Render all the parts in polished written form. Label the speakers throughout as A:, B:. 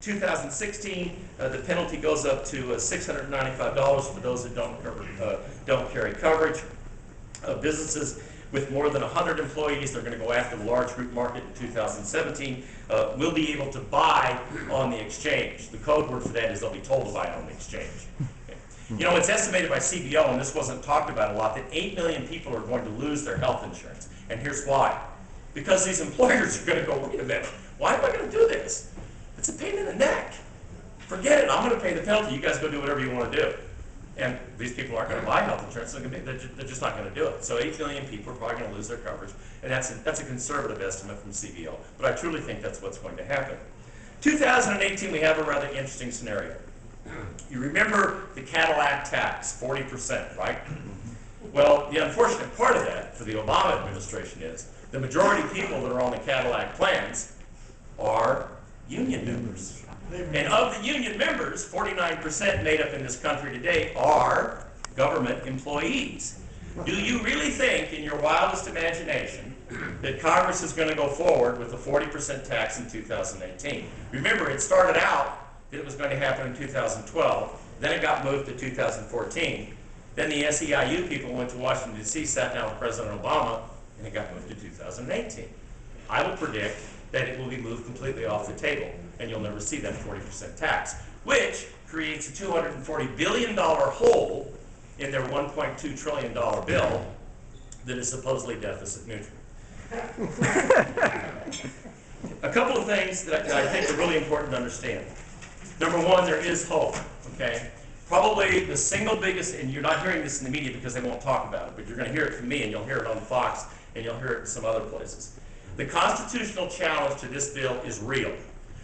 A: 2016, the penalty goes up to $695 for those that don't carry coverage. Businesses with more than 100 employees, they're going to go after the large group market in 2017, will be able to buy on the exchange. The code word for that is they'll be told to buy on the exchange. Okay. You know, it's estimated by CBO, and this wasn't talked about a lot, that 8 million people are going to lose their health insurance. And here's why. Because these employers are going to go, wait a minute, why am I going to do this? It's a pain in the neck. Forget it, I'm going to pay the penalty, you guys go do whatever you want to do. And these people aren't going to buy health insurance, they're just not going to do it. So 8 million people are probably going to lose their coverage, and that's a conservative estimate from CBO. But I truly think that's what's going to happen. 2018, we have a rather interesting scenario. You remember the Cadillac tax, 40%, right? Well, the unfortunate part of that for the Obama administration is the majority of people that are on the Cadillac plans are union members. And of the union members, 49% made up in this country today are government employees. Do you really think, in your wildest imagination, that Congress is going to go forward with a 40% tax in 2018? Remember, it started out that it was going to happen in 2012, then it got moved to 2014, then the SEIU people went to Washington, D.C., sat down with President Obama, and it got moved to 2018. I will predict that it will be moved completely off the table, and you'll never see that 40% tax, which creates a $240 billion hole in their $1.2 trillion bill that is supposedly deficit neutral. A couple of things that I think are really important to understand. Number one, there is hope, okay? Probably the single biggest, and you're not hearing this in the media because they won't talk about it, but you're going to hear it from me, and you'll hear it on Fox, and you'll hear it in some other places. The constitutional challenge to this bill is real.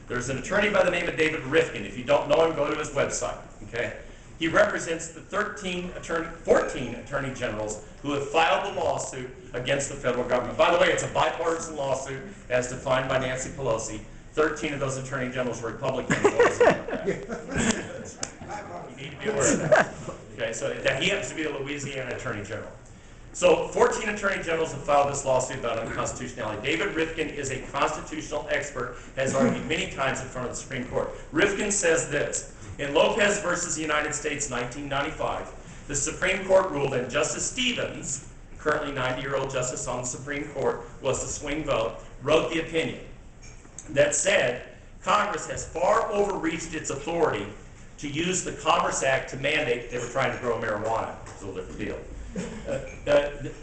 A: There's an attorney by the name of David Rifkin. If you don't know him, go to his website, okay? He represents the 14 attorney generals who have filed the lawsuit against the federal government. By the way, it's a bipartisan lawsuit as defined by Nancy Pelosi. 13 of those attorney generals are Republican. You need to be aware of that. Okay, so he happens to be the Louisiana attorney general. So 14 attorney generals have filed this lawsuit about unconstitutionality. David Rifkin is a constitutional expert, has argued many times in front of the Supreme Court. Rifkin says this: in Lopez versus the United States, 1995, the Supreme Court ruled, and Justice Stevens, currently 90-year-old justice on the Supreme Court, was the swing vote, wrote the opinion that said Congress has far overreached its authority to use the Commerce Act to mandate. They were trying to grow marijuana. It's a little different deal.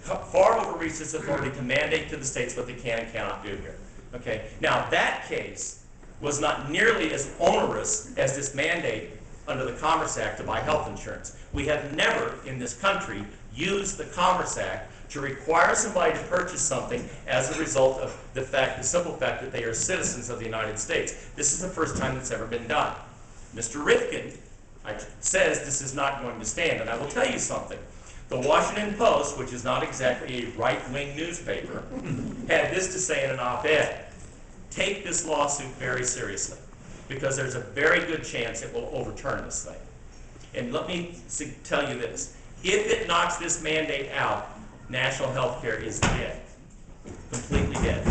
A: Far overreached its authority to mandate to the states what they can and cannot do here. Okay. Now that case was not nearly as onerous as this mandate under the Commerce Act to buy health insurance. We have never in this country used the Commerce Act to require somebody to purchase something as a result of the simple fact that they are citizens of the United States. This is the first time that's ever been done. Mr. Rifkin says this is not going to stand, and I will tell you something. The Washington Post, which is not exactly a right-wing newspaper, had this to say in an op-ed: take this lawsuit very seriously, because there's a very good chance it will overturn this thing. And let me tell you this: if it knocks this mandate out, national health care is dead, completely dead.